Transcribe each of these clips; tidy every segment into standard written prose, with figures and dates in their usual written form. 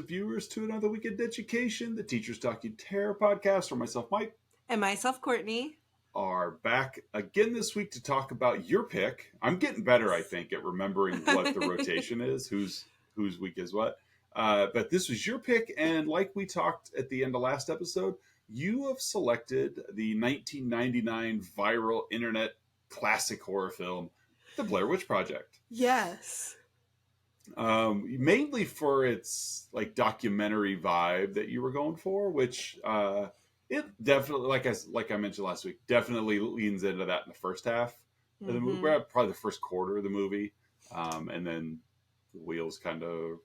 and viewers, to another week of education. The Teachers Talking Terror podcast, where myself, Mike, and myself, Courtney, are back again this week to talk about your pick. I'm getting better, I think, at remembering what the rotation is, whose week is what. But this was your pick, and like we talked at the end of last episode, you have selected the 1999 viral internet classic horror film, The Blair Witch Project. Yes. Mainly for its like documentary vibe that you were going for, which it definitely, like I mentioned last week, definitely leans into that in the first half of the movie, probably the first quarter of the movie, and then the wheels kind of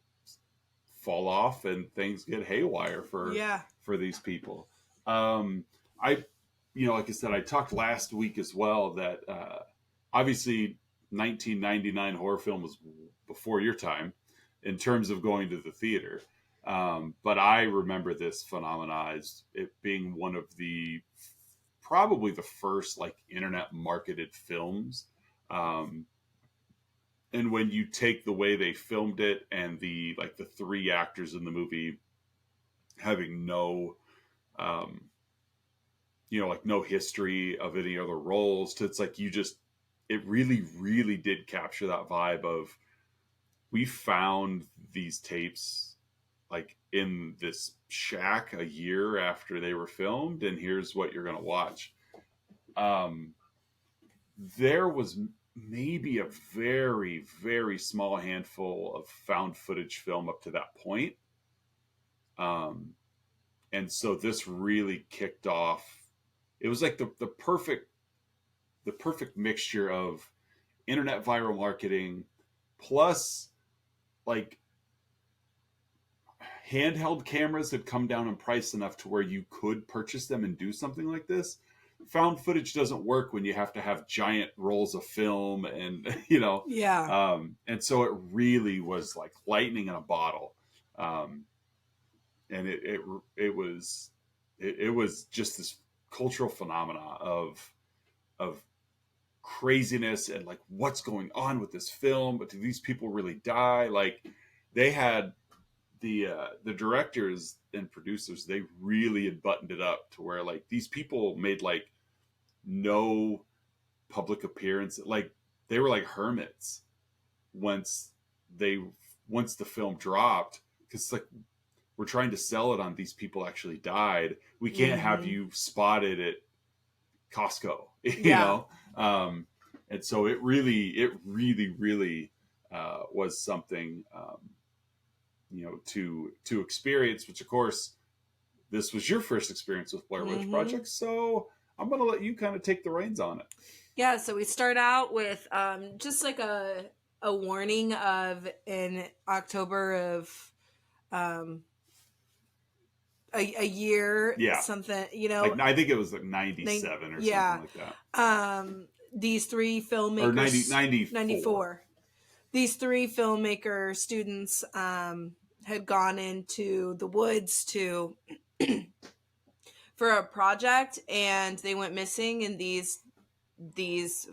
fall off and things get haywire for these people. I, like I said, I talked last week as well that obviously 1999 horror film was before your time in terms of going to the theater. But I remember this phenomenon as it being one of probably the first like internet marketed films. And when you take the way they filmed it and the three actors in the movie having no, no history of any other roles, to it's like it really, really did capture that vibe of, we found these tapes like in this shack a year after they were filmed, and here's what you're going to watch. There was maybe a very, very small handful of found footage film up to that point. And so this really kicked off. It was like the perfect mixture of internet viral marketing plus like handheld cameras had come down in price enough to where you could purchase them and do something like this. Found footage doesn't work when you have to have giant rolls of film and, and so it really was like lightning in a bottle. And it was just this cultural phenomena of craziness and like, what's going on with this film? But do these people really die? Like, they had the directors and producers, they really had buttoned it up to where like these people made like no public appearance. Like, they were like hermits once the film dropped, because like, we're trying to sell it on these people actually died. We can't have you spotted at Costco, you know? And so it really was something, to experience, which of course, this was your first experience with Blair Witch Project. So I'm going to let you kind of take the reins on it. Yeah. So we start out with just like a warning of in October of a year, something, like, I think it was like 97 or something like that. These three filmmakers, or 94. These three filmmaker students had gone into the woods for a project, and they went missing, and these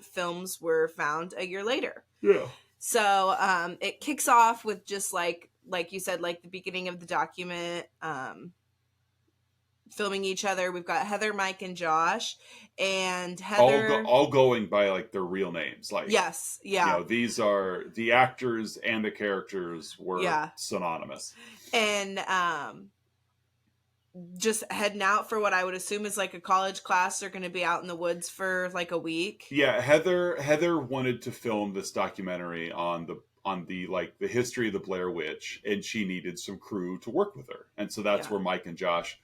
films were found a year later. Yeah. So it kicks off with just like you said, like the beginning of the document, filming each other. We've got Heather, Mike, and Josh, and Heather all going by like their real names. Like, yes, yeah. These are the actors and the characters were synonymous. And just heading out for what I would assume is like a college class. They're going to be out in the woods for like a week. Yeah, Heather wanted to film this documentary on the like the history of the Blair Witch, and she needed some crew to work with her, and so that's where Mike and Josh.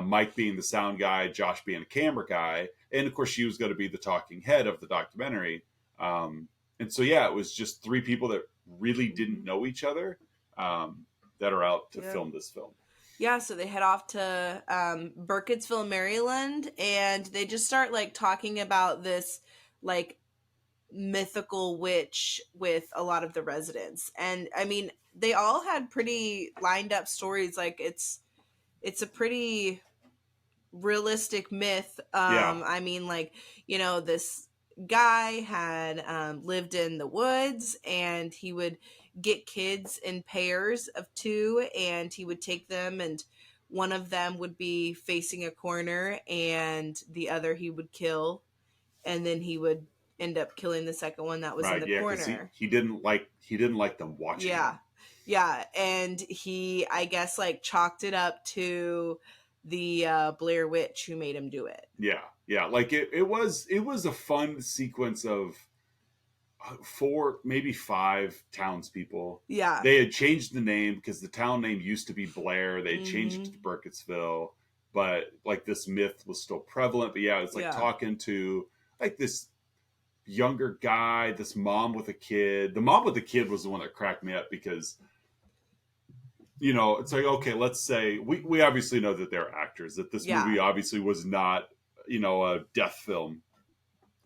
Mike being the sound guy, Josh being a camera guy, and of course she was going to be the talking head of the documentary. And so it was just three people that really didn't know each other that are out to film this film. Yeah, so they head off to Burkittsville, Maryland, and they just start like talking about this like mythical witch with a lot of the residents. And I mean, they all had pretty lined up stories. Like it's a pretty realistic myth. I mean, like, this guy had lived in the woods, and he would get kids in pairs of two, and he would take them, and one of them would be facing a corner and the other he would kill, and then he would end up killing the second one that was in Right. the Yeah, because he corner. he didn't like he didn't like them watching Yeah. him. Yeah, and he, I guess, like chalked it up to the Blair Witch who made him do it. Yeah, yeah. Like it was a fun sequence of four, maybe five townspeople. Yeah. They had changed the name because the town name used to be Blair. They had changed it Mm-hmm. to Burkittsville, but like this myth was still prevalent. But yeah, it's like Yeah. talking to like this younger guy, this mom with a kid. The mom with the kid was the one that cracked me up because it's like, okay, let's say we obviously know that they're actors, that this Yeah. movie obviously was not, a death film,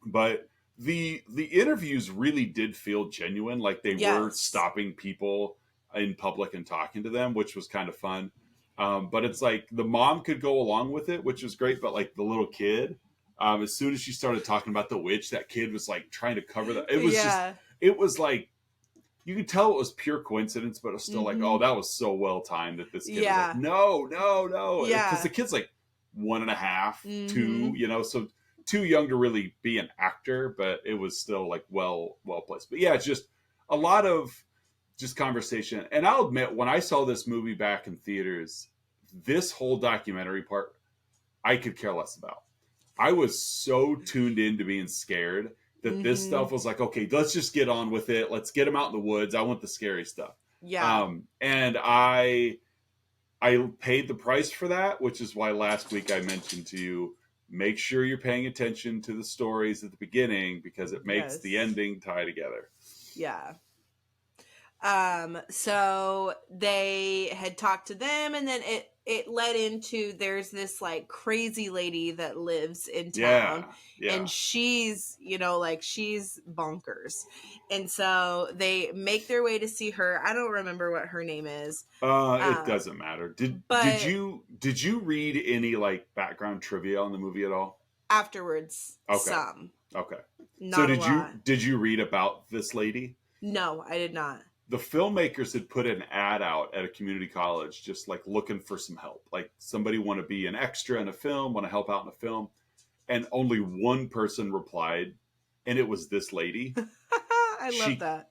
but the interviews really did feel genuine, like they were Yes. stopping people in public and talking to them, which was kind of fun. But it's like the mom could go along with it, which was great, but like the little kid, as soon as she started talking about the witch, that kid was like trying to cover that. It was like, you could tell it was pure coincidence, but it was still like, oh, that was so well timed that this kid was like, no, no, no. Because the kid's like 1.5, 2, so too young to really be an actor, but it was still like well placed. But yeah, it's just a lot of just conversation. And I'll admit, when I saw this movie back in theaters, this whole documentary part, I could care less about. I was so tuned in to being scared that this stuff was like, okay, let's just get on with it. Let's get them out in the woods. I want the scary stuff. Yeah. And I paid the price for that, which is why last week I mentioned to you, make sure you're paying attention to the stories at the beginning because it makes the ending tie together. Yeah. So they had talked to them, and then it led into, there's this like crazy lady that lives in town, and she's, like she's bonkers. And so they make their way to see her. I don't remember what her name is. It doesn't matter. Did you read any like background trivia on the movie at all? Afterwards, okay. Some. Okay. Not so a lot. did you read about this lady? No, I did not. The filmmakers had put an ad out at a community college, just like looking for some help. Like somebody want to be an extra in a film, want to help out in a film. And only one person replied, and it was this lady. I love that.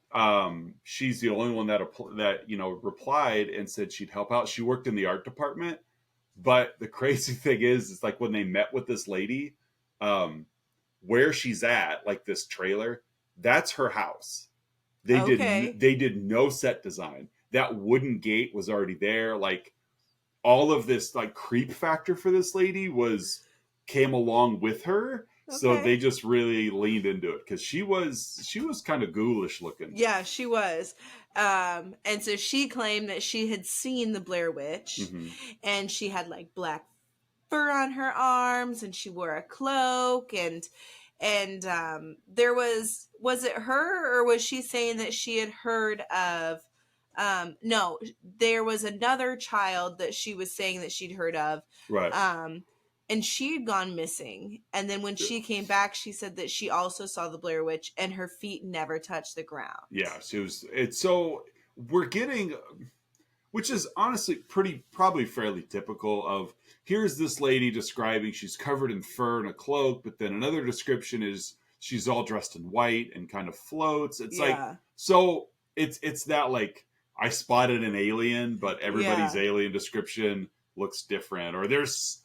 She's the only one that replied and said she'd help out. She worked in the art department. But the crazy thing is, it's like when they met with this lady, where she's at, like this trailer, that's her house. They did no set design. That wooden gate was already there. Like all of this like creep factor for this lady came along with her. Okay. So they just really leaned into it because she was kind of ghoulish looking. Yeah, she was. And so she claimed that she had seen the Blair Witch, and she had like black fur on her arms, and she wore a cloak, and there was it her, or was she saying that she had heard of no, there was another child that she was saying that she'd heard of, right? And she had gone missing, and then when she came back, she said that she also saw the Blair Witch, and her feet never touched the ground. Yeah, so we're getting, which is honestly probably fairly typical of, here's this lady describing she's covered in fur and a cloak, but then another description is she's all dressed in white and kind of floats. It's like, so it's that like, I spotted an alien, but everybody's alien description looks different. Or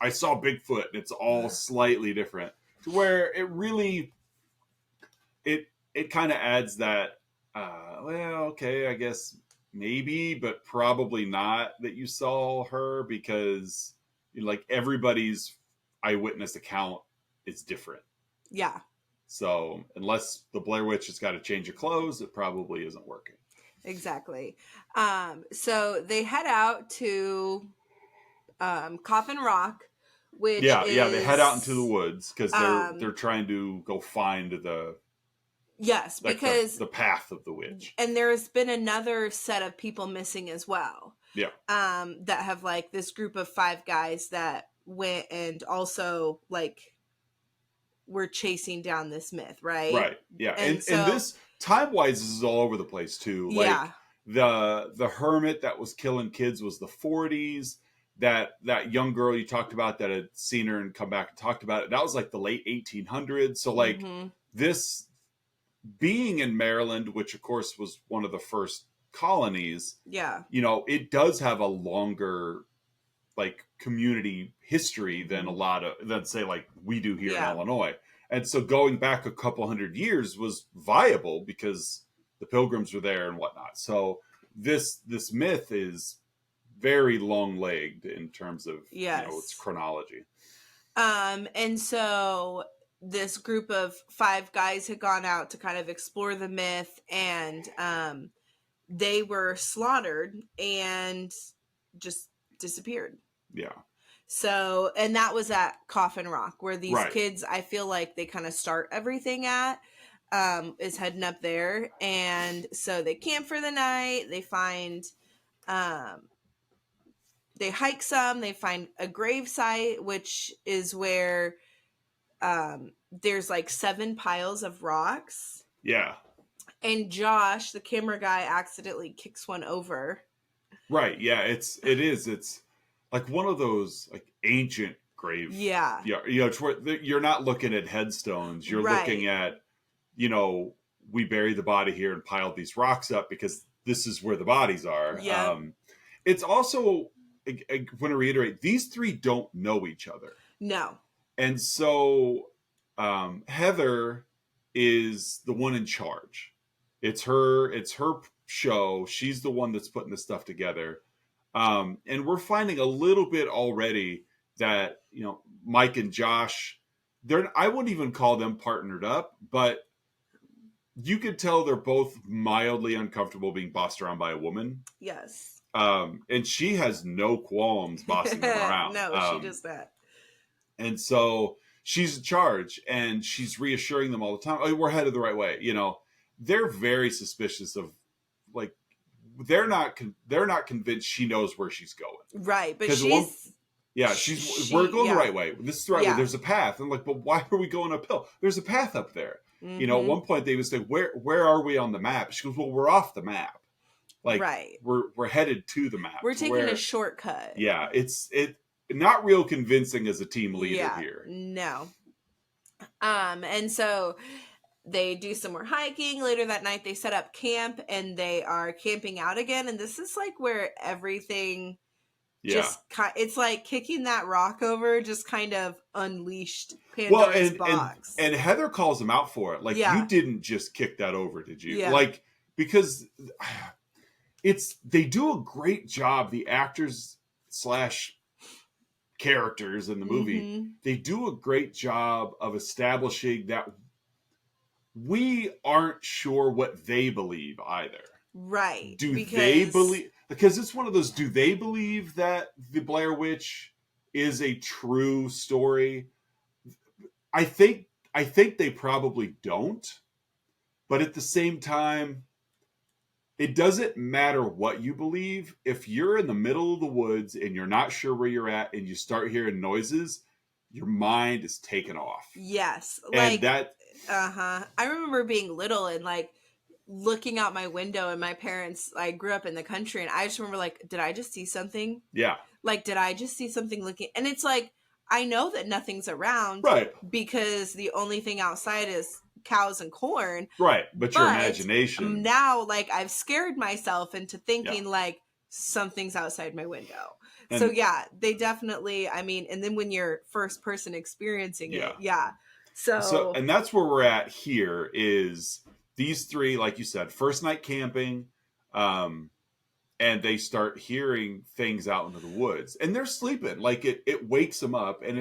I saw Bigfoot and it's all slightly different, to where it really, it kind of adds that, well, okay, I guess maybe, but probably not that you saw her, because like everybody's eyewitness account is different. Yeah. So unless the Blair Witch has got to change her clothes, it probably isn't working. Exactly. So they head out to Coffin Rock, which they head out into the woods because they're trying to go find the because the path of the witch. And there's been another set of people missing as well. Yeah. That have like this group of 5 guys that went and also like were chasing down this myth, right? Right. Yeah. And this time-wise, this is all over the place too. Like, The hermit that was killing kids was the 40s. That young girl you talked about that had seen her and come back and talked about it, that was like the late 1800s. So like Mm-hmm. this being in Maryland, which of course was one of the first colonies, Yeah. it does have a longer like community history than say like we do here in Yeah. Illinois. And so going back a couple hundred years was viable because the pilgrims were there and whatnot. So this myth is very long legged in terms of its Yes. chronology. And so this group of 5 guys had gone out to kind of explore the myth, and they were slaughtered and just disappeared. Yeah. So, and that was at Coffin Rock, where these Right. kids, I feel like they kind of start everything at, is heading up there. And so they camp for the night. They find, they hike some, they find a grave site, which is where there's like 7 piles of rocks. Yeah. And Josh, the camera guy, accidentally kicks one over. Right. Yeah. It's like one of those like ancient grave. Yeah. Yeah. It's where you're not looking at headstones. You're looking at, we buried the body here and piled these rocks up because this is where the bodies are. Yeah. It's also, I want to reiterate, these 3 don't know each other. No. And so Heather is the one in charge. It's her show. She's the one that's putting this stuff together. And we're finding a little bit already that, Mike and Josh, I wouldn't even call them partnered up, but you could tell they're both mildly uncomfortable being bossed around by a woman. Yes. And she has no qualms bossing them around. No, she does that. And so she's in charge, and she's reassuring them all the time, "Oh, we're headed the right way." They're very suspicious of, like, they're not convinced she knows where she's going. Right, but we're going the right way. This is the right way. There's a path. I'm like, but why are we going uphill? There's a path up there. Mm-hmm. At one point they would say, where are we on the map? She goes, well, we're off the map. Like, right. we're headed to the map. We're taking a shortcut. Yeah, it's not real convincing as a team leader here. No. And so they do some more hiking. Later that night they set up camp and they are camping out again. And this is like where everything it's like kicking that rock over just kind of unleashed Pandora's box. And Heather calls them out for it. Like, you didn't just kick that over, did you? Yeah. Like, because they do a great job, the actors / characters in the movie. Mm-hmm. They do a great job of establishing that we aren't sure what they believe either. Right. They believe, because it's one of those, do they believe that the Blair Witch is a true story? I think they probably don't. But at the same time, it doesn't matter what you believe. If you're in the middle of the woods and you're not sure where you're at and you start hearing noises, your mind is taken off. Yes. And that... I remember being little and like looking out my window, and my parents, I grew up in the country, and I just remember like, did I just see something? Yeah. Like, did I just see something looking? And it's like, I know that nothing's around. Right. Because the only thing outside is cows and corn. Right. But your imagination. Now, like, I've scared myself into thinking like something's outside my window. And so yeah, they definitely, I mean, and then when you're first person experiencing it. Yeah. So, and that's where we're at here is these 3, like you said, first night camping, and they start hearing things out into the woods, and they're sleeping. Like it wakes them up, and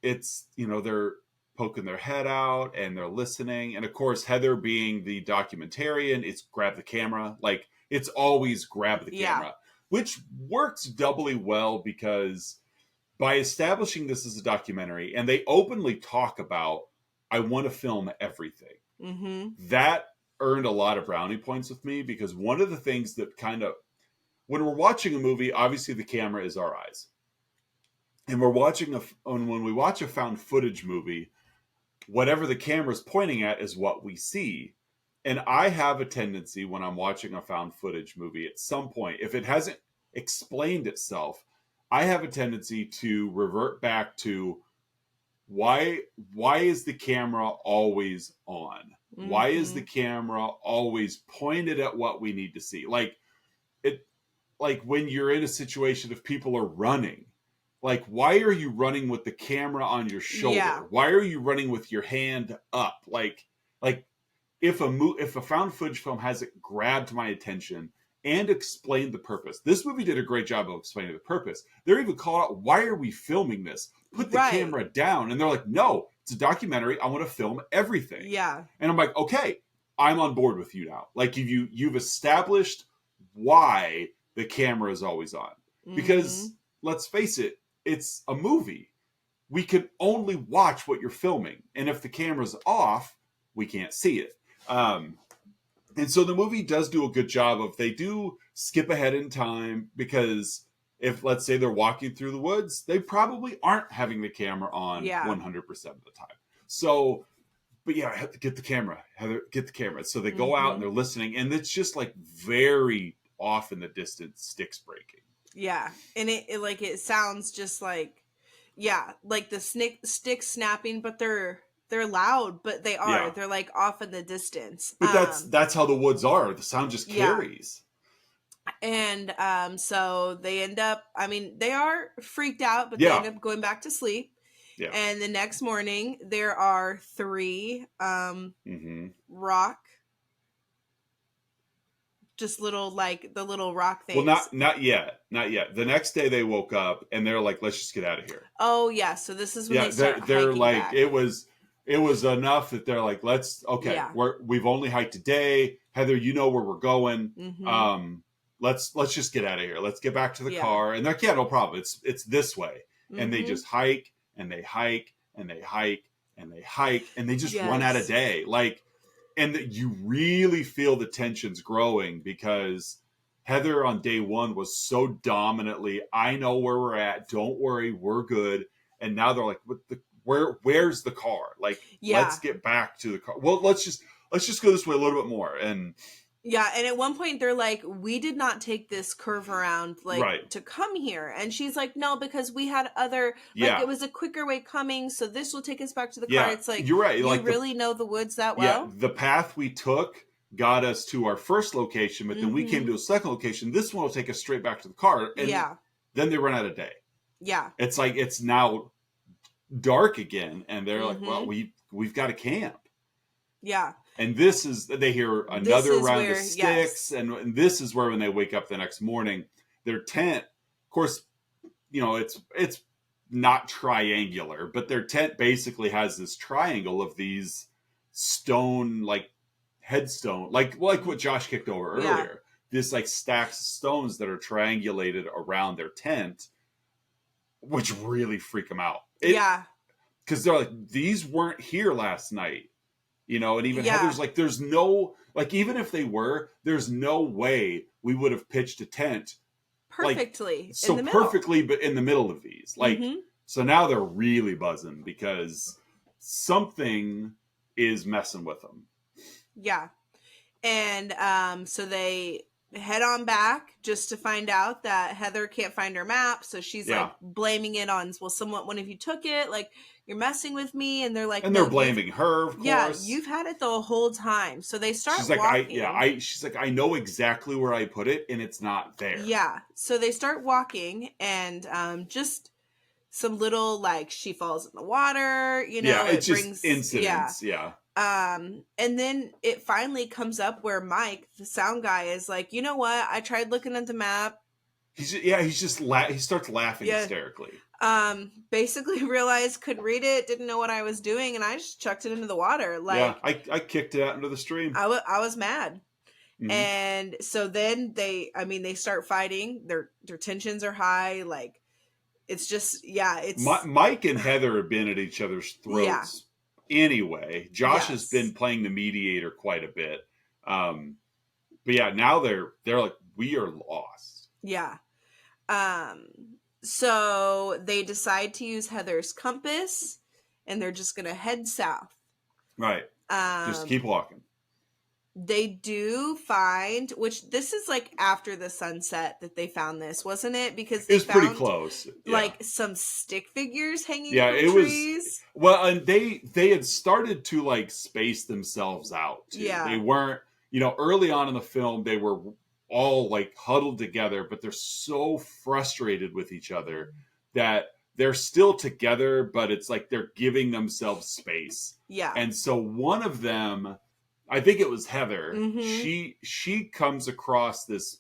it's they're poking their head out and they're listening. And of course, Heather being the documentarian, it's grab the camera. Like, it's always grab the camera, which works doubly well because by establishing this as a documentary, and they openly talk about, I want to film everything. Mm-hmm. That earned a lot of brownie points with me, because one of the things that kind of, when we're watching a movie, obviously the camera is our eyes. And when we watch a found footage movie, whatever the camera's pointing at is what we see. And I have a tendency when I'm watching a found footage movie at some point, if it hasn't explained itself, I have a tendency to revert back to why why is the camera always on? Why is the Mm-hmm. camera always pointed at what we need to see? It like when you're in a situation if people are running, like why are you running with the camera on your Yeah. shoulder? Why are you running with your hand up? Like if a found footage film hasn't grabbed my attention and explained the purpose. This movie did a great job of explaining the purpose. They're even calling out, why are we filming this? Put the Right. camera down. And they're like, no, it's a documentary. I want to film everything. Yeah. And I'm like, okay, I'm on board with you now. Like you've established why the camera is always on. Mm-hmm. Because let's face it, it's a movie. We can only watch what you're filming. And if the camera's off, we can't see it. And so the movie does do a good job of, they do skip ahead in time because if let's say they're walking through the woods, they probably aren't having the camera on Yeah. 100% of the time. So, but yeah, I have to get the camera, Heather, get the camera. So they go out and they're listening, and it's just like very off in the distance, sticks breaking. Yeah. And it like, it sounds just like, yeah, like the sticks snapping, but they're loud, but Yeah. they're like off in the distance. But that's how the woods are. The sound just Yeah. carries. And so they end up, I mean, they are freaked out, but they Yeah. end up going back to sleep. Yeah. And the next morning there are 3 rock, just little, like the little rock things. Well, not yet. The next day they woke up and they're like, let's just get out of here. Oh yeah, so this is when Yeah, they start they're hiking like, back. it was enough that they're like, Yeah. we've only hiked a day. Heather, you know where we're going. Mm-hmm. Let's just get out of here. Let's get back to the Yeah. car. And they're like, yeah, no problem. It's this way. And they Mhm. just hike and they hike and they hike and they hike and they just run out of Yes. day. Like, and you really feel the tensions growing because Heather on day 1 was so dominantly, I know where we're at. Don't worry, we're good. And now they're like, where's the car? Like, Yeah. let's get back to the car. Well, let's just go this way a little bit more. And Yeah, and at one point they're like, we did not take this curve around, like, Right. to come here. And she's like, no, because we had other, Yeah. like, it was a quicker way coming, so this will take us back to the car. Yeah, It's like, you're right. you Like really know the woods that well? Yeah, the path we took got us to our first location, but then we came to a second location. This one will take us straight back to the car. And Yeah. then they run out of day. Yeah. It's like it's now dark again, and they're like, well, we've got to camp. Yeah. And this is, they hear another is round where- of sticks, and this is where when they wake up the next morning, their tent, of course, you know, it's not triangular, but their tent basically has this triangle of these stone, like headstone, like what Josh kicked over earlier. Yeah. This like stacks of stones that are triangulated around their tent, which really freak them out. Yeah. Because they're like, these weren't here last night. You know, and even Yeah. Heather's like, there's no, like, even if they were, there's no way we would have pitched a tent Perfectly. like, so in the middle. perfectly, but in the middle of these. Like, so now they're really buzzing because something is messing with them. Yeah. And so they head on back just to find out that Heather can't find her map, so she's like blaming it on, well, one of you took it, like, you're messing with me. And they're like, and no, they're blaming her, of course. Yeah, you've had it the whole time. So they start she's like, walking. she's like, I know exactly where I put it and it's not there. Yeah. So they start walking, and just some little, like, she falls in the water, you know, it's it just brings incidents. Yeah. And then it finally comes up where Mike, the sound guy, is like, you know what? I tried looking at the map. He starts laughing hysterically. Basically realized, couldn't read it, didn't know what I was doing, and I just chucked it into the water. Like, yeah, I kicked it out into the stream. I was mad. Mm-hmm. And so then they start fighting. Their tensions are high. Like, it's just, it's Mike and Heather have been at each other's throats. Yeah. Anyway, Josh has been playing the mediator quite a bit. But yeah, now they're like, we are lost. Yeah. So they decide to use Heather's compass, and they're just going to head south. Right. Just keep walking. They do find, which this is like after the sunset that they found this, wasn't it? Because It they was pretty found close. Yeah. like some stick figures hanging Yeah, from it was trees. well, and they had started to like space themselves out too. They Yeah. weren't, early on in the film they were all like huddled together, but they're so frustrated with each other that they're still together, but it's like they're giving themselves space. Yeah. And so one of them, I think it was Heather, Mm-hmm. she comes across this,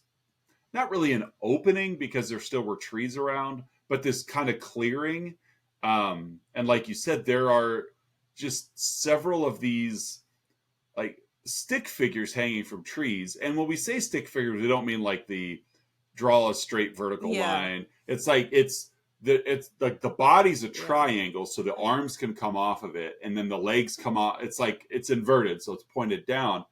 not really an opening because there still were trees around, but this kind of clearing. And like you said, there are just several of these like stick figures hanging from trees. And when we say stick figures, we don't mean like the draw a straight vertical Yeah. line. It's like it's like the body's a triangle, so the arms can come off of it, and then the legs come off. It's like it's inverted, so it's pointed down.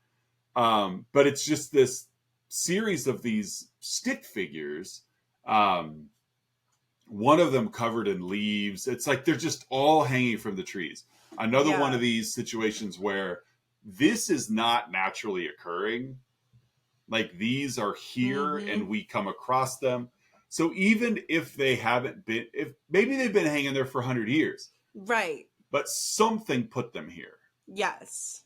But it's just this series of these stick figures. One of them covered in leaves. It's like they're just all hanging from the trees. Another one of these situations where this is not naturally occurring. Like these are here and we come across them. So even if they haven't been, if maybe they've been hanging there for 100 years. Right. But something put them here. Yes.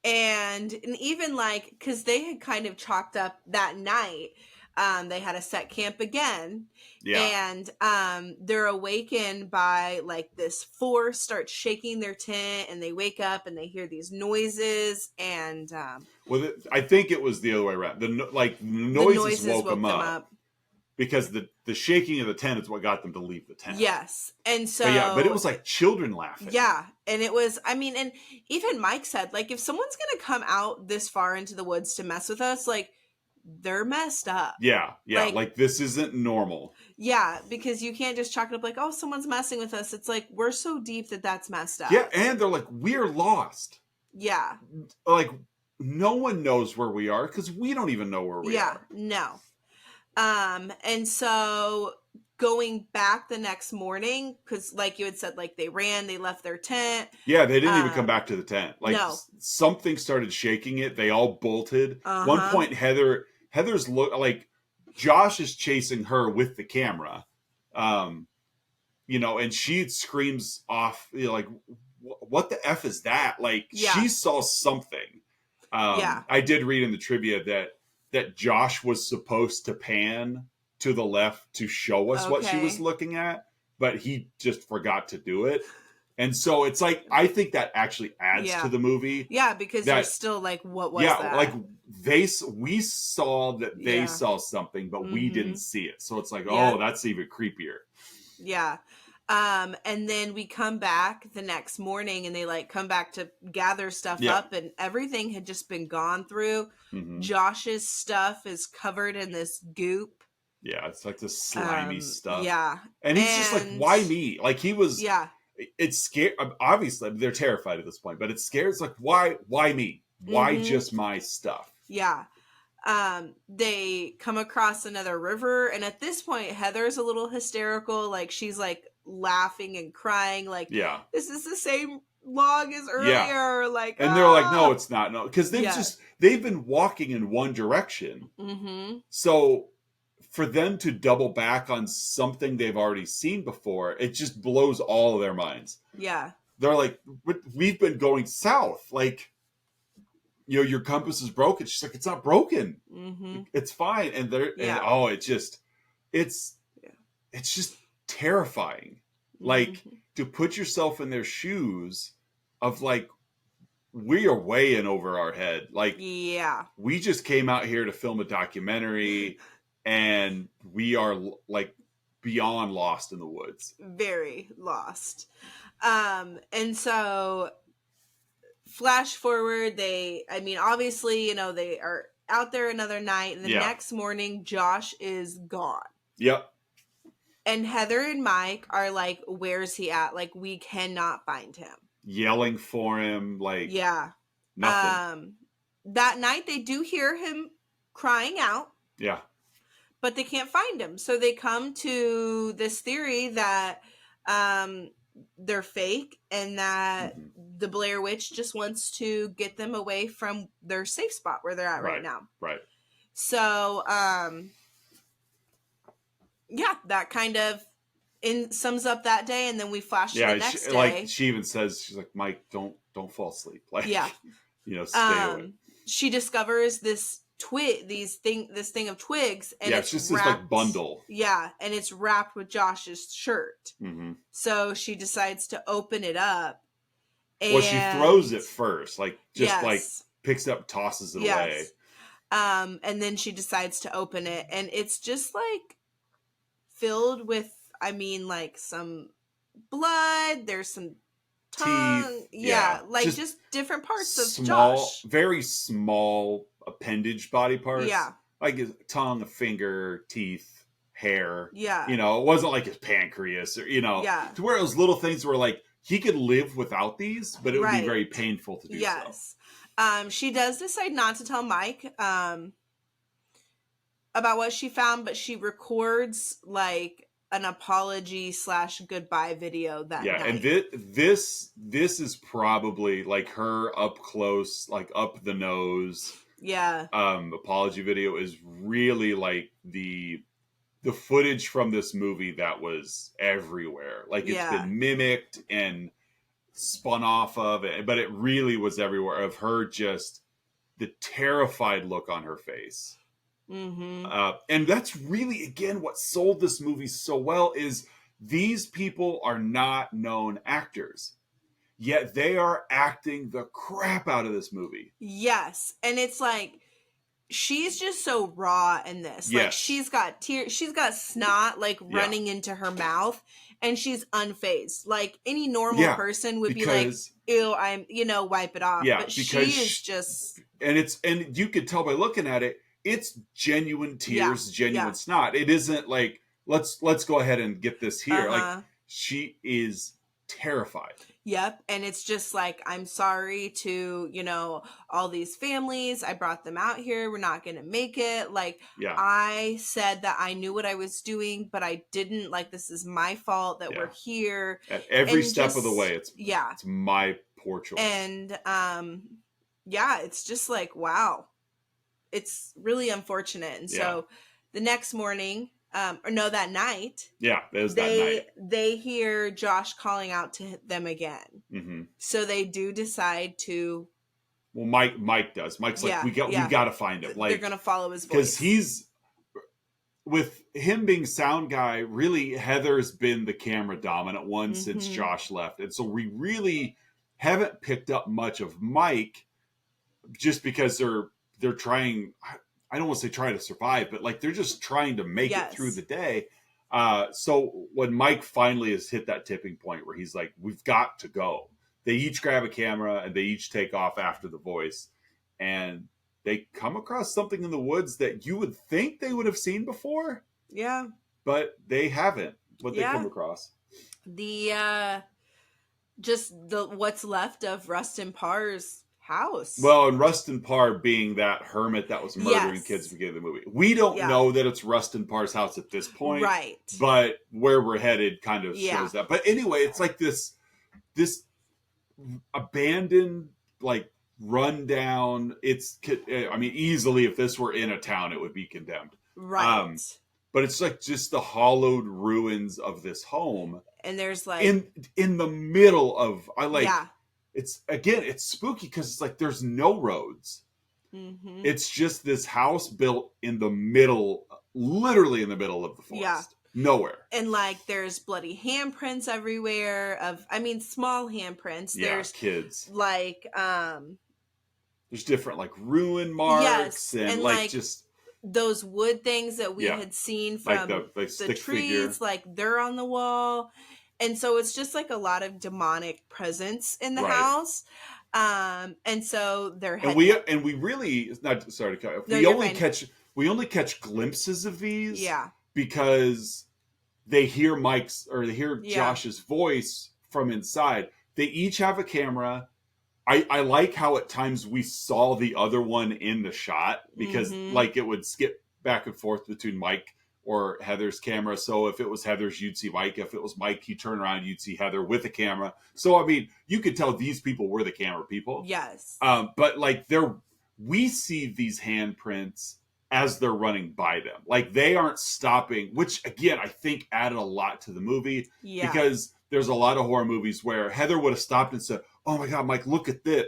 And even like, because they had kind of chalked up that night, they had a set camp again. Yeah. And they're awakened by like this force starts shaking their tent, and they wake up and they hear these noises. And well, I think it was the other way around. The noises woke them up. Because the shaking of the tent is what got them to leave the tent. Yes. And so... But it was like children laughing. Yeah. And it was, I mean, and even Mike said, like, if someone's going to come out this far into the woods to mess with us, like, they're messed up. Yeah. Like this isn't normal. Yeah, because you can't just chalk it up like, oh, someone's messing with us. It's like, we're so deep that that's messed up. Yeah, and they're like, we're lost. Yeah. Like, no one knows where we are because we don't even know where we are. Yeah, no. And so going back the next morning, because like you had said, like they ran, they left their tent. Yeah, they didn't even come back to the tent. Like something started shaking it. They all bolted. One point, Heather's like Josh is chasing her with the camera, and she screams off, like, "What the F is that?" Like she saw something. I did read in the trivia that Josh was supposed to pan to the left to show us what she was looking at, but he just forgot to do it. And so it's like, I think that actually adds to the movie. Yeah, because you're still like, what was that? Yeah, like we saw that they saw something, but we didn't see it. So it's like, oh, that's even creepier. Yeah. And then we come back the next morning and they like come back to gather stuff up, and everything had just been gone through. Josh's stuff is covered in this goop. Yeah, it's like this slimy stuff. Yeah. And he's just like, why me? Like he was, it's scary. Obviously they're terrified at this point, but it's scary. It's like, why me? Why just my stuff? Yeah. They come across another river, and at this point Heather's a little hysterical. Like she's like laughing and crying, like, this is the same log as earlier. Like, and they're like, no, it's not. No, because they've been walking in one direction. So for them to double back on something they've already seen before, it just blows all of their minds. Yeah. They're like, we've been going south. Like, your compass is broken. She's like, it's not broken. It's fine. And it's just terrifying. Like, to put yourself in their shoes of like, we are way in over our head. Like, we just came out here to film a documentary and we are like beyond lost in the woods. Very lost. And so flash forward, obviously, they are out there another night, and the next morning Josh is gone. Yep. And Heather and Mike are like, where's he at? Like, we cannot find him. Yelling for him, like, nothing. That night they do hear him crying out. Yeah. But they can't find him. So they come to this theory that they're fake and that Mhm. the Blair Witch just wants to get them away from their safe spot where they're at right now. Right. So, yeah, that kind of sums up that day, and then we flash to the next day. Like she even says, she's like, Mike, don't fall asleep. Like, yeah, stay awake. She discovers this thing of twigs, and it's just wrapped, this like bundle. Yeah, and it's wrapped with Josh's shirt. Mm-hmm. So she decides to open it up. Well, she throws it first, like just like picks it up, tosses it away. And then she decides to open it, and it's just like filled with, like some blood. There's some tongue, teeth, like just different parts of Josh. Very small appendage body parts. Yeah, like his tongue, a finger, teeth, hair. Yeah, it wasn't like his pancreas, or to where those little things were like he could live without these, but it would be very painful to do. Yes. She does decide not to tell Mike about what she found, but she records like an apology / goodbye video that night. And this is probably like her up close, like up the nose. Apology video is really like the footage from this movie that was everywhere. Like it's been mimicked and spun off of it, but it really was everywhere, of her just the terrified look on her face. Mm-hmm. And that's really, again, what sold this movie so well is these people are not known actors, yet they are acting the crap out of this movie. Yes. And it's like, she's just so raw in this. Like she's got tears, she's got snot like running into her mouth, and she's unfazed. Like any normal person would be like, ew, I'm, wipe it off. But she is just, and you could tell by looking at it, it's genuine tears, genuine snot. It isn't like, let's go ahead and get this here. Like she is terrified. Yep. And it's just like, I'm sorry to, all these families. I brought them out here. We're not going to make it. Like, I said that I knew what I was doing, but I didn't. Like, this is my fault that we're here. At every step of the way, it's my poor choice. And, it's just like, wow. It's really unfortunate. And so the next morning, that night. Yeah, it was that night. They hear Josh calling out to them again. Mm-hmm. So they do decide to. Well, Mike does. Mike's like, we got to find him. Like, they're gonna follow his voice because he's, with him being sound guy. Really, Heather's been the camera dominant one since Josh left, and so we really haven't picked up much of Mike, just because they're trying. I don't want to say try to survive, but like they're just trying to make it through the day. So when Mike finally has hit that tipping point where he's like, we've got to go, they each grab a camera and they each take off after the voice, and they come across something in the woods that you would think they would have seen before. Yeah. But they haven't. What they come across. What's left of Rustin Parr's house. Well, and Rustin Parr being that hermit that was murdering kids at the beginning of the movie. We don't know that it's Rustin Parr's house at this point. Right. But where we're headed kind of shows that. But anyway, it's like this abandoned, like run down. Easily if this were in a town, it would be condemned. Right. But it's like just the hollowed ruins of this home. And there's like in the middle of it's spooky because it's like there's no roads. Mm-hmm. It's just this house built in the middle, literally in the middle of the forest. Yeah. Nowhere. And like there's bloody handprints everywhere small handprints. Yeah, there's kids. Like there's different like ruin marks and like just those wood things that we had seen from the trees, figure. Like they're on the wall. And so it's just like a lot of demonic presence in the house. And so they're and we really not sorry to cut off. We only catch glimpses of these because they hear Josh's voice from inside. They each have a camera. I like how at times we saw the other one in the shot because like it would skip back and forth between Mike or Heather's camera. So if it was Heather's, you'd see Mike. If it was Mike, you turn around, you'd see Heather with a camera. So I mean, you could tell these people were the camera people. Yes. But like we see these handprints as they're running by them. Like they aren't stopping, which again, I think added a lot to the movie. Yeah. Because there's a lot of horror movies where Heather would have stopped and said, "Oh my God, Mike, look at this,"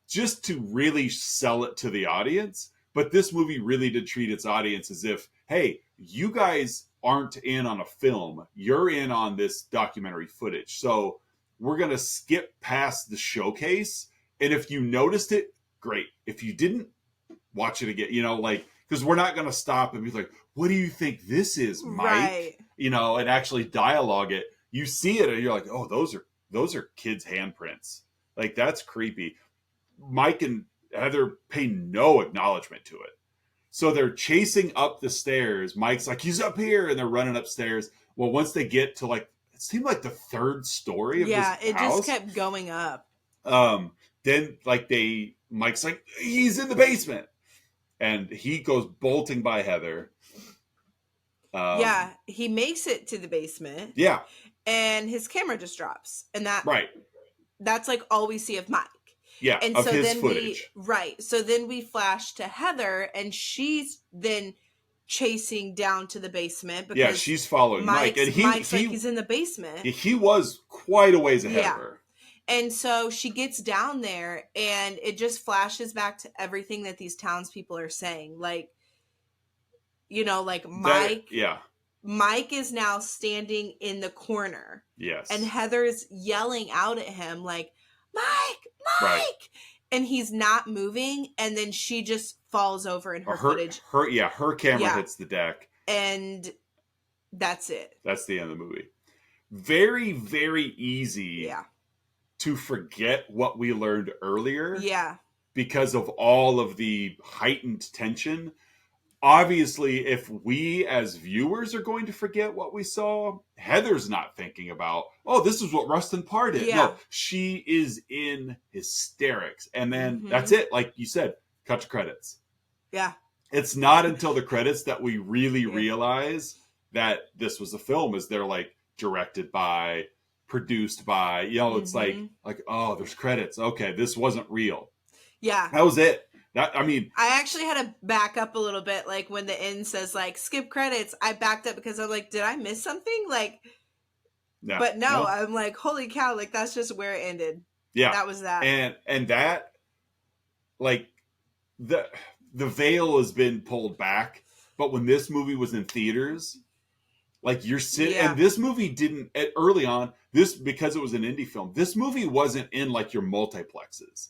just to really sell it to the audience. But this movie really did treat its audience as if, hey, you guys aren't in on a film. You're in on this documentary footage. So we're going to skip past the showcase. And if you noticed it, great. If you didn't, watch it again. Because we're not going to stop and be like, what do you think this is, Mike? Right. And actually dialogue it. You see it and you're like, oh, those are kids' handprints. Like, that's creepy. Mike and Heather pay no acknowledgement to it. So they're chasing up the stairs. Mike's like, he's up here, and they're running upstairs. Well, once they get to it seemed like the third story of this house. Yeah, it just kept going up. Then Mike's like, he's in the basement. And he goes bolting by Heather. Yeah, he makes it to the basement. Yeah. And his camera just drops. And that's like all we see of Mike. Yeah, and of so his then footage. So then we flash to Heather, and she's then chasing down to the basement because she's following Mike, and Mike's like, he's in the basement. He was quite a ways ahead of her. And so she gets down there, and it just flashes back to everything that these townspeople are saying, like Mike. Mike is now standing in the corner. Yes. And Heather's yelling out at him like, Mike! Right. And he's not moving, and then she just falls over in her footage. Her camera hits the deck. And that's it. That's the end of the movie. Very, very easy to forget what we learned earlier. Yeah. Because of all of the heightened tension. Obviously, if we as viewers are going to forget what we saw, Heather's not thinking about, oh, this is what Rustin Parr did. Yeah. No, she is in hysterics. And then that's it. Like you said, cut to credits. Yeah. It's not until the credits that we really realize that this was a film, as they're like directed by, produced by, it's like, oh, there's credits. Okay, this wasn't real. Yeah. That was it. I actually had to back up a little bit. Like when the end says like skip credits, I backed up because I'm like, did I miss something? Like, but no, I'm like, holy cow. Like that's just where it ended. Yeah. That was that. And that, like the veil has been pulled back, but when this movie was in theaters, like you're sitting, and this movie didn't early on because it was an indie film, this movie wasn't in like your multiplexes.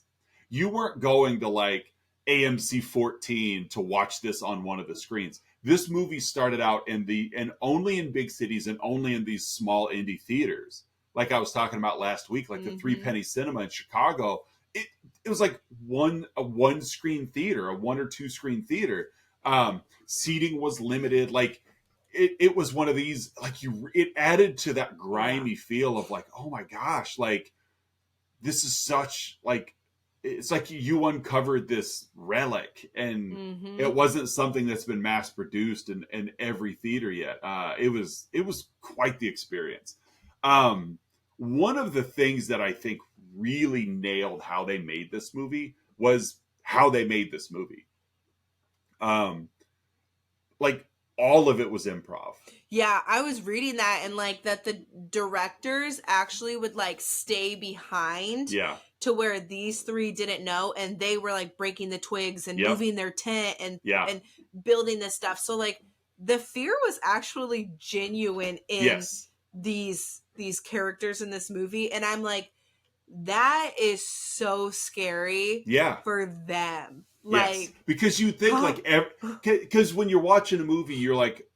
You weren't going to like AMC 14 to watch this on one of the screens. This movie started out and only in big cities and only in these small indie theaters. Like I was talking about last week, like the 3 Penny Cinema in Chicago. It was like a 1 screen theater, a 1 or 2 screen theater. Seating was limited. Like it was one of these, like it added to that grimy feel of like, oh my gosh, like this is such like, it's like you uncovered this relic, and it wasn't something that's been mass produced in every theater yet. It was quite the experience. One of the things that I think really nailed how they made this movie was how they made this movie. Like all of it was improv. Yeah, I was reading that, and like that the directors actually would like stay behind. Yeah. To where these 3 didn't know, and they were like breaking the twigs and moving their tent and building this stuff. So like the fear was actually genuine in these characters in this movie, and I'm like, that is so scary. For them, like because you think because when you're watching a movie, you're like,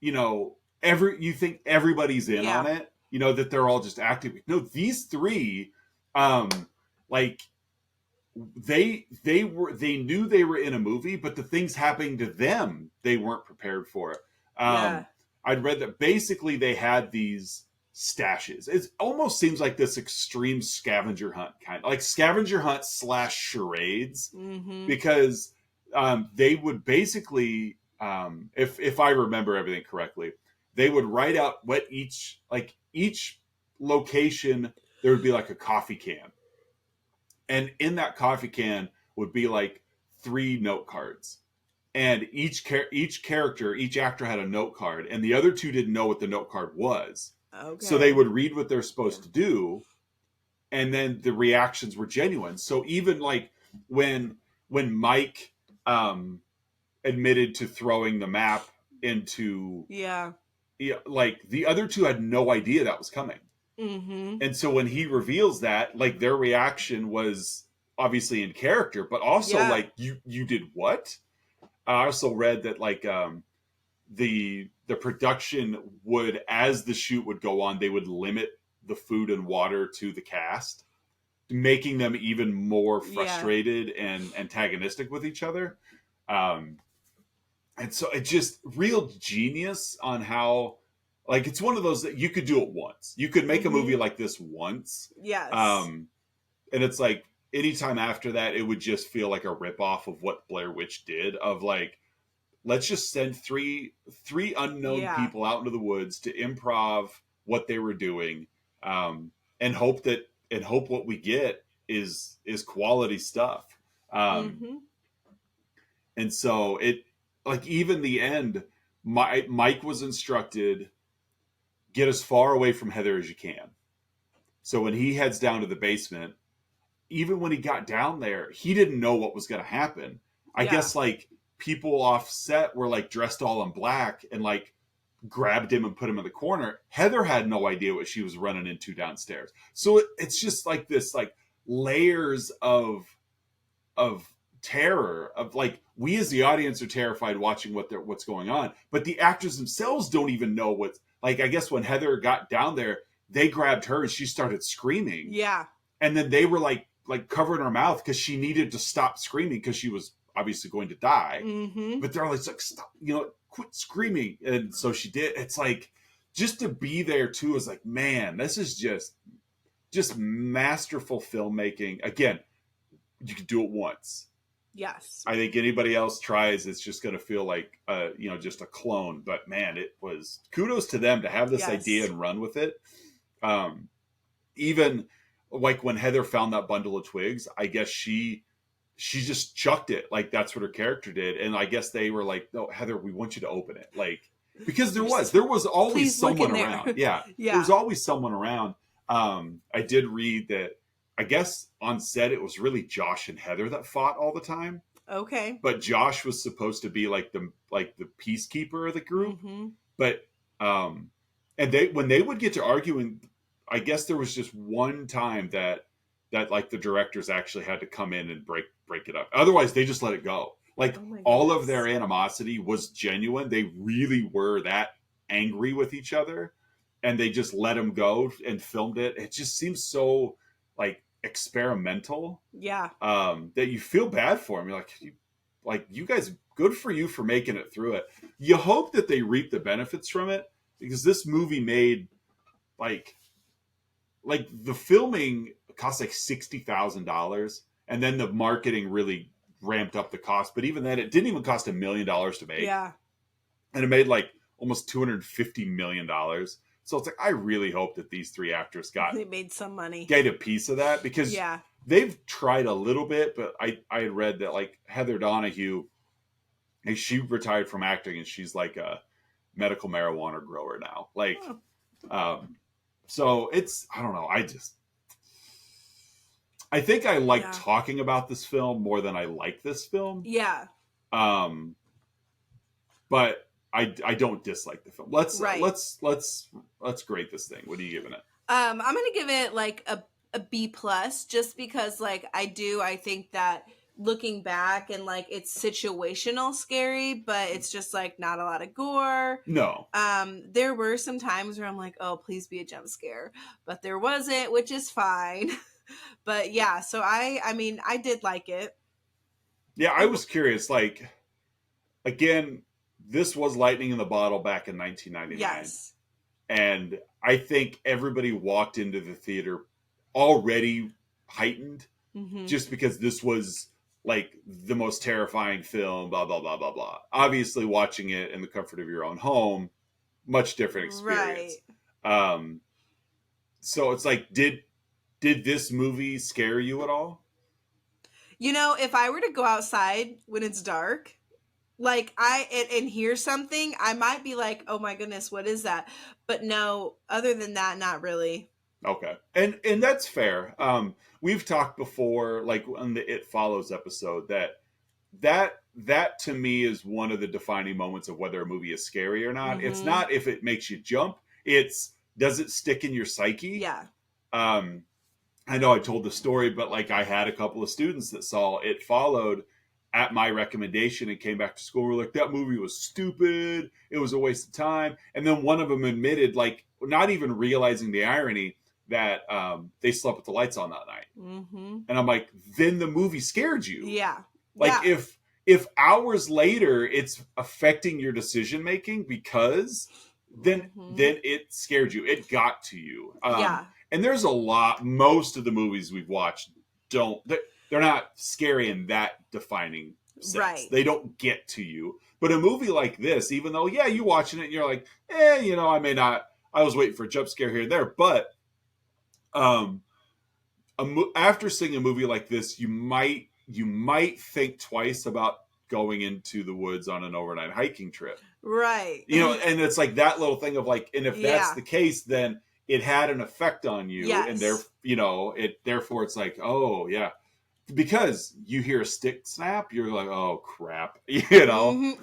you think everybody's in on it, that they're all just acting. No, these 3. Like they knew they were in a movie, but the things happening to them, they weren't prepared for it. I'd read that basically they had these stashes. It almost seems like this extreme scavenger hunt kind of like scavenger hunt / charades, because they would basically if I remember everything correctly, they would write out what each location there would be like a coffee can, and in that coffee can would be like 3 note cards, and each character, each actor had a note card, and the other two didn't know what the note card was, so they Okay. would read what they're supposed to do, and then the reactions were genuine. So even like when Mike um, admitted to throwing the map into, Yeah. yeah, like the other two had no idea that was coming. Mm-hmm. And so when he reveals that, like their reaction was obviously in character, but also Yeah. like you did what? I also read that like the production would, as the shoot would go on, they would limit the food and water to the cast, making them even more Yeah. frustrated and antagonistic with each other. Um, and so it just real genius on how, like, it's one of those that you could do it once. You could make a movie Mm-hmm. like this once. Yes. Um, and it's like anytime after that, it would just feel like a ripoff of what Blair Witch did, of like, let's just send three unknown Yeah. people out into the woods to improv what they were doing, um, and hope what we get is quality stuff. Um, Mm-hmm. and so it, like, even the end, Mike was instructed, get as far away from Heather as you can. So when he heads down to the basement, even when he got down there, he didn't know what was going to happen. I Yeah. guess like people off set were like dressed all in black and like grabbed him and put him in the corner. Heather had no idea what she was running into downstairs. So it's just like this, like, layers of terror, of like, we as the audience are terrified watching what's going on, but the actors themselves don't even know what's, like, I guess when Heather got down there, they grabbed her and she started screaming, Yeah. and then they were like covering her mouth because she needed to stop screaming because she was obviously going to die. Mm-hmm. But they're like, stop, quit screaming. And so she did. It's like, just to be there too is like, man, this is just masterful filmmaking. Again, you could do it once. Yes. I think anybody else tries, it's just going to feel like just a clone. But man, it was, kudos to them to have this idea Yes. and run with it. Um, Even like when Heather found that bundle of twigs, I guess she just chucked it, like that's what her character did. And I guess they were like, no, Heather, we want you to open it, like, because there was always Please look someone in there. around. Yeah, there was Yeah. always someone around. I did read that, I guess on set it was really Josh and Heather that fought all the time, Okay. but Josh was supposed to be like the peacekeeper of the group. Mm-hmm. But and they, when they would get to arguing, I guess there was just one time that like the directors actually had to come in and break it up. Otherwise, they just let it go. Like, Oh my all of their goodness. animosity was genuine. They really were that angry with each other, and they just let them go and filmed it. It just seems so like experimental, Yeah. that you feel bad for them. You're like you guys, good for you for making it through it. You hope that they reap the benefits from it, because this movie made like the filming cost like $60,000, and then the marketing really ramped up the cost. But even then, it didn't even cost $1 million to make, Yeah. and it made like almost $250 million. So it's like, I really hope that these 3 actors They made some money. get a piece of that, because Yeah. they've tried a little bit. But I had read that like Heather Donahue, she retired from acting and she's like a medical marijuana grower now. Like, Oh. um, so it's, I don't know. I think I like Yeah. talking about this film more than I like this film. Yeah. Um, but I don't dislike the film. Right. Let's grade this thing. What are you giving it? I'm gonna give it like a B plus, just because like I think that looking back and like it's situational scary, but it's just like not a lot of gore. No. There were some times where I'm like, oh, please be a jump scare, but there wasn't, which is fine. But yeah, so I mean I did like it. Yeah, I was curious. Like, again, this was lightning in the bottle back in 1999. Yes. And I think everybody walked into the theater already heightened, Mm-hmm. just because this was like the most terrifying film, blah blah blah blah blah. Obviously, watching it in the comfort of your own home, much different Right. experience. Um, so it's like, did this movie scare you at all? You know, if I were to go outside when it's dark, like and hear something, I might be like, "Oh my goodness, what is that?" But no, other than that, not really. Okay, and that's fair. We've talked before, like on the It Follows episode, that to me is one of the defining moments of whether a movie is scary or not. It's Mm-hmm. not if it makes you jump; it's does it stick in your psyche. Yeah. Um, I know I told the story, but like I had a couple of students that saw It Followed at my recommendation and came back to school. We're like, that movie was stupid. It was a waste of time. And then one of them admitted, like, not even realizing the irony that they slept with the lights on that night. Mm-hmm. And I'm like, then the movie scared you. Yeah. Like Yeah. if hours later it's affecting your decision making because then Mm-hmm. it scared you. It got to you. Yeah. And there's a lot. Most of the movies we've watched they're not scary in that defining sense. Right. They don't get to you. But a movie like this, even though you're watching it and you're like, I may not. I was waiting for a jump scare here and there, but after seeing a movie like this, you might think twice about going into the woods on an overnight hiking trip. Right. And it's like that little thing of like, and if that's the case, then it had an effect on you. Yes. And therefore it's like, oh yeah, because you hear a stick snap, you're like, oh crap, Mm-hmm.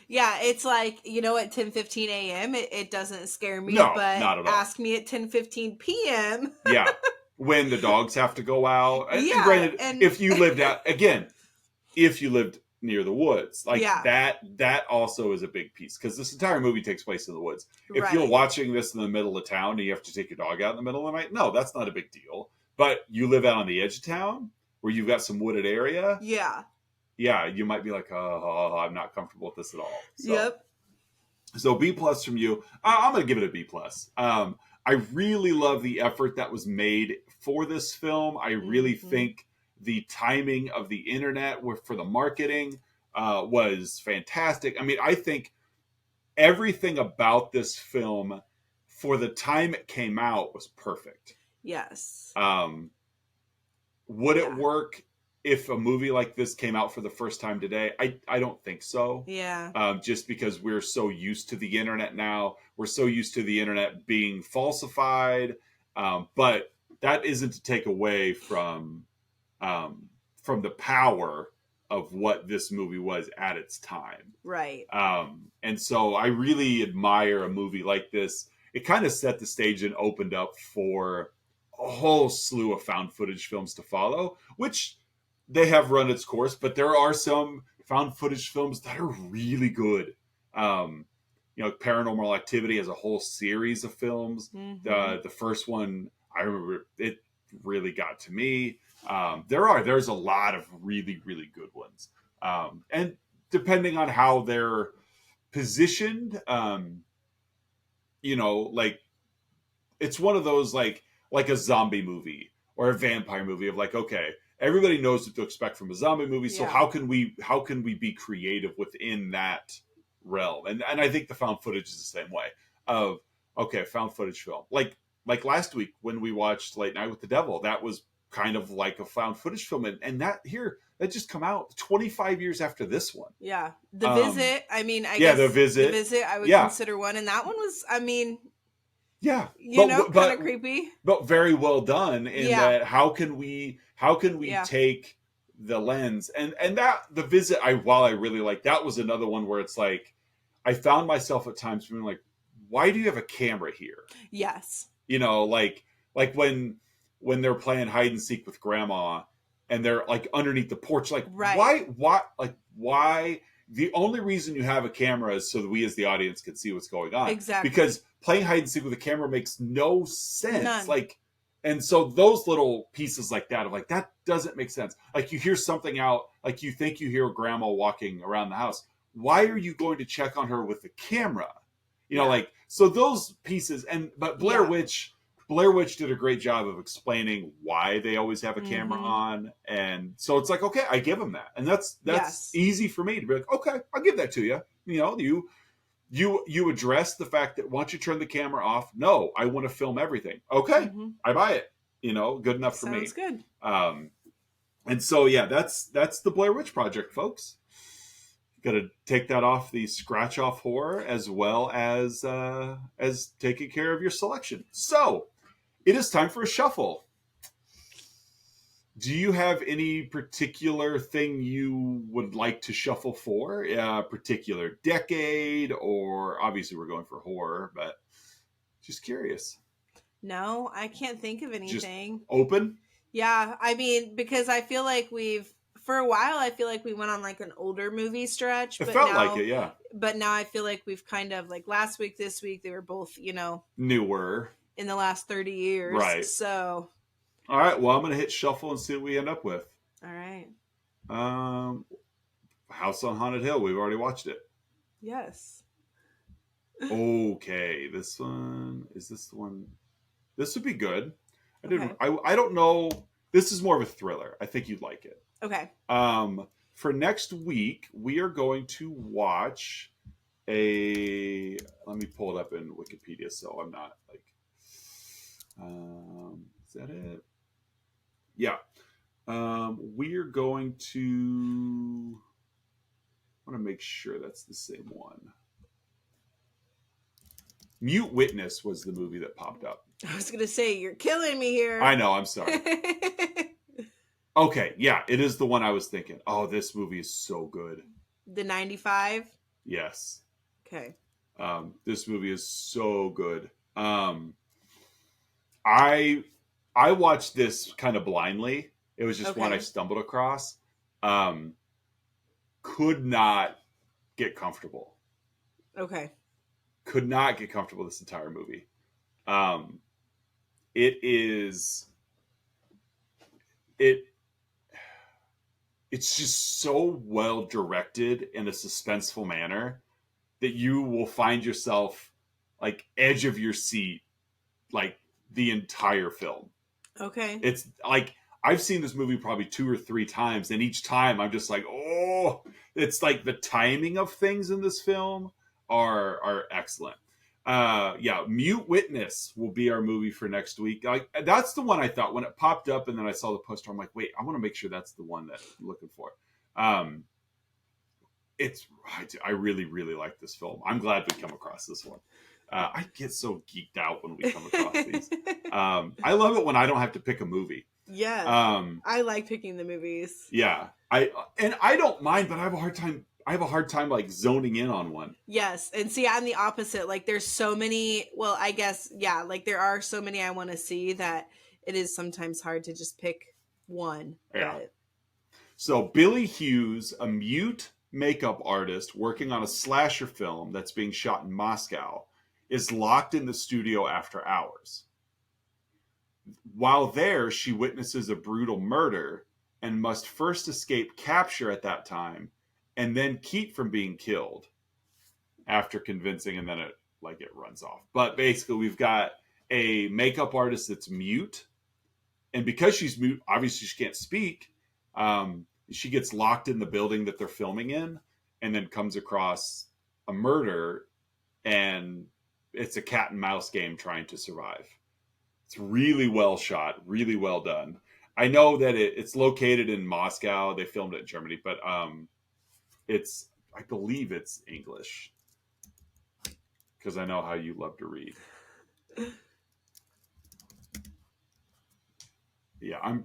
Yeah. It's like, at 10:15 a.m. It doesn't scare me, No, but not at all. ask me at 10:15 p.m. Yeah. When the dogs have to go out. And granted, and if you lived near the woods, like that also is a big piece, because this entire movie takes place in the woods. If you're watching this in the middle of town and you have to take your dog out in the middle of the night, no, that's not a big deal. But you live out on the edge of town where you've got some wooded area. Yeah, you might be like, oh, I'm not comfortable with this at all. So B+ from you. I'm going to give it a B+. I really love the effort that was made for this film. I really think the timing of the internet for the marketing was fantastic. I mean, I think everything about this film for the time it came out was perfect. Yes. Would it work if a movie like this came out for the first time today? I don't think so. Yeah. Just because we're so used to the internet now. We're so used to the internet being falsified. But that isn't to take away from the power of what this movie was at its time. Right. And so I really admire a movie like this. It kind of set the stage and opened up for a whole slew of found footage films to follow, which they have run its course, but there are some found footage films that are really good. Paranormal Activity has a whole series of films. The first one, I remember, it really got to me. There's a lot of really, really good ones. And depending on how they're positioned, like it's one of those like a zombie movie or a vampire movie of like, okay, everybody knows what to expect from a zombie movie. So how can we be creative within that realm? And I think the found footage is the same way of, okay, found footage film. Like last week when we watched Late Night with the Devil, that was kind of like a found footage film. And that just come out 25 years after this one. Yeah. The Visit. I mean, I guess The Visit. The Visit I would consider one. And that one was, I mean, yeah, kind of creepy, but very well done. In that, how can we take the lens and that The Visit? While I really like that, was another one where it's like I found myself at times being like, why do you have a camera here? Yes, like when they're playing hide and seek with Grandma and they're like underneath the porch, like why? The only reason you have a camera is so that we as the audience can see what's going on. Exactly. Because playing hide and seek with a camera makes no sense. None. Like, and so those little pieces like that of like, that doesn't make sense. Like you hear something out, like you think you hear Grandma walking around the house. Why are you going to check on her with the camera? Like, so those pieces, but Blair Witch Blair Witch did a great job of explaining why they always have a camera Mm-hmm. on, and so it's like, okay, I give them that, and that's Yes. easy for me to be like, okay, I'll give that to you. You know, you address the fact that once you turn the camera off, no, I want to film everything. Okay, Mm-hmm. I buy it. You know, good enough for Sounds me. good. And so yeah, that's the Blair Witch Project, folks. Got to take that off the scratch off horror as well as taking care of your selection. So it is time for a shuffle. Do you have any particular thing you would like to shuffle for? A particular decade, or obviously we're going for horror, but just curious. No, I can't think of Just anything. open. Yeah, I mean, because I feel like for a while, I feel like we went on like an older movie stretch, It but felt like it, yeah. I feel like we've kind of like last week, this week, they were both, Newer, in the last 30 years. right? So, All right. Well, I'm gonna hit shuffle and see what we end up with. all right. House on Haunted Hill. We've already watched it. Yes. Okay, this one is this the one. This would be good. I didn't. Okay. I don't know. This is more of a thriller. I think you'd like it. Okay. For next week, we are going to watch a. Let me pull it up in Wikipedia so I'm not like. Is that it? Yeah. We're going to. I want to make sure that's the same one. Mute Witness was the movie that popped up. I was gonna say you're killing me here. I know. I'm sorry. Okay, yeah, it is the one I was thinking. Oh, this movie is so good. The 95. Yes. Okay. This movie is so good. I watched this kind of blindly. It was just one I stumbled across. Could not get comfortable. Okay. Could not get comfortable this entire movie. It is it's just so well directed in a suspenseful manner that you will find yourself like edge of your seat like the entire film. Okay. It's like I've seen this movie probably 2 or 3 times, and each time I'm just like, oh, it's like the timing of things in this film are excellent. Yeah, Mute Witness will be our movie for next week. Like that's the one I thought when it popped up, and then I saw the poster. I'm like, wait, I want to make sure that's the one that I'm looking for. I really, really like this film. I'm glad we come across this one. I get so geeked out when we come across these. I love it when I don't have to pick a movie. Yeah, I like picking the movies. Yeah, I don't mind, but I have a hard time like zoning in on one. Yes, and see, I'm the opposite. Like, there's so many. Well, I guess like there are so many I want to see that it is sometimes hard to just pick one. Yeah. But... So Billy Hughes, a mute makeup artist working on a slasher film that's being shot in Moscow, is locked in the studio after hours. While there, she witnesses a brutal murder and must first escape capture at that time and then keep from being killed after convincing, and then it runs off. But basically, we've got a makeup artist that's mute, and because she's mute, obviously she can't speak. She gets locked in the building that they're filming in and then comes across a murder, and it's a cat and mouse game trying to survive. It's really well shot, really well done. I know that it's located in Moscow. They filmed it in Germany, but I believe it's English because I know how you love to read. Yeah,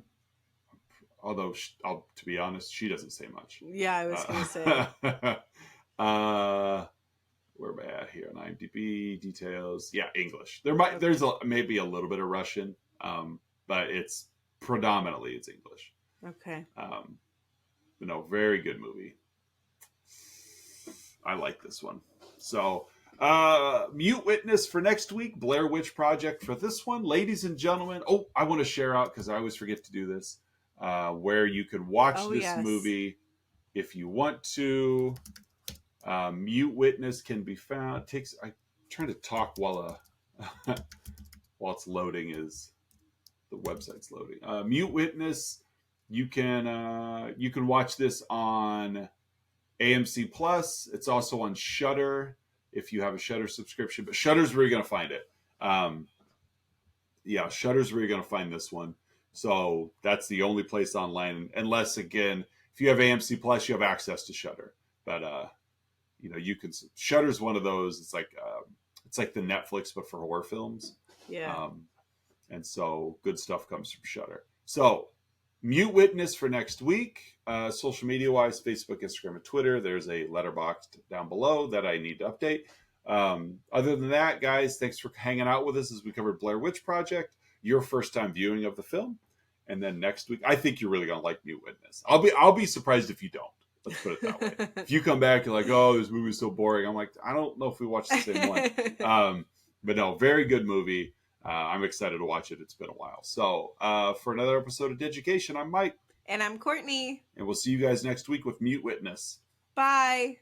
although to be honest, she doesn't say much. Yeah, I was going to say. Where am I at here on IMDb details? Yeah, English. There's maybe a little bit of Russian, but it's predominantly it's English. Okay. Very good movie. I like this one. So, Mute Witness for next week, Blair Witch Project for this one, ladies and gentlemen. Oh, I want to share out because I always forget to do this. Where you can watch this movie if you want to. Mute Witness can be found. I'm trying to talk while while it's loading is the website's loading. Mute Witness, you can watch this on AMC Plus. It's also on Shudder if you have a Shudder subscription. But Shudder's where you're going to find it. Yeah, Shudder's where you're going to find this one. So that's the only place online, unless again, if you have AMC Plus, you have access to Shudder. But you can. Shudder's one of those. It's like the Netflix but for horror films. Yeah. And so good stuff comes from Shudder. So Mute Witness for next week. Social media wise, Facebook, Instagram, and Twitter. There's a letterbox down below that I need to update. Other than that, guys, thanks for hanging out with us as we covered Blair Witch Project, your first time viewing of the film. And then next week, I think you're really gonna like Mute Witness. I'll be surprised if you don't. Let's put it that way. If you come back, you're like, oh, this movie's so boring. I'm like, I don't know if we watched the same one. But no, very good movie. I'm excited to watch it. It's been a while. So for another episode of Digication, I'm Mike. And I'm Courtney. And we'll see you guys next week with Mute Witness. Bye.